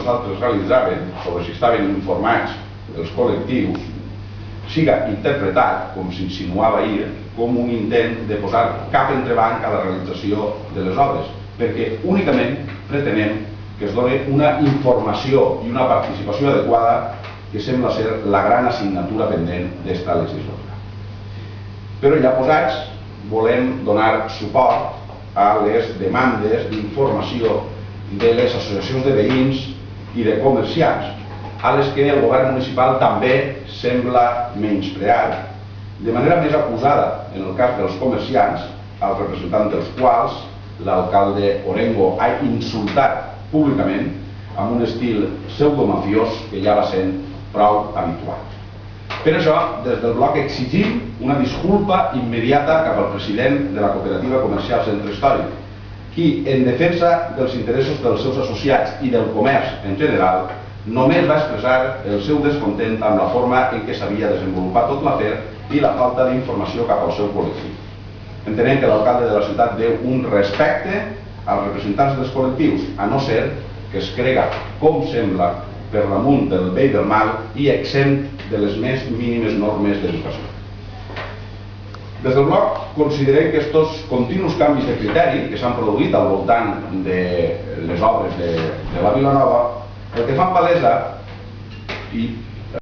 nosaltres realitzàvem, sobre si estaven informats els col·lectius, siga interpretat, com s'insinuava ahir, com un intent de posar cap entrebanc a la realització de les obres, perquè únicament pretenem que es doni una informació i una participació adequada que sembla ser la gran assignatura pendent d'esta legislatura. Però ja posats, volem donar suport a les demandes d'informació de les associacions de veïns i de comerciants, a les que el govern municipal també sembla menysprear, de manera més acusada en el cas dels comerciants, el representant dels quals l'alcalde Orengo ha insultat públicament amb un estil pseudomafiós que ja va sent prou habitual. Per això, des del bloc exigim una disculpa immediata cap al president de la Cooperativa Comercial Centre Històric, qui, en defensa dels interessos dels seus associats i del comerç en general, només va expressar el seu descontent amb la forma en què s'havia desenvolupat tot l'afer i la falta d'informació cap al seu col·lectiu. Entenem que l'alcalde de la ciutat deu un respecte als representants dels col·lectius, a no ser que es crega, com sembla, per damunt del bé i del mal i exempt de les més mínimes normes d'educació. Des del bloc considerem que aquests continus canvis de criteri que s'han produït al voltant de les obres de la Vila Nova, el que fan palesa, i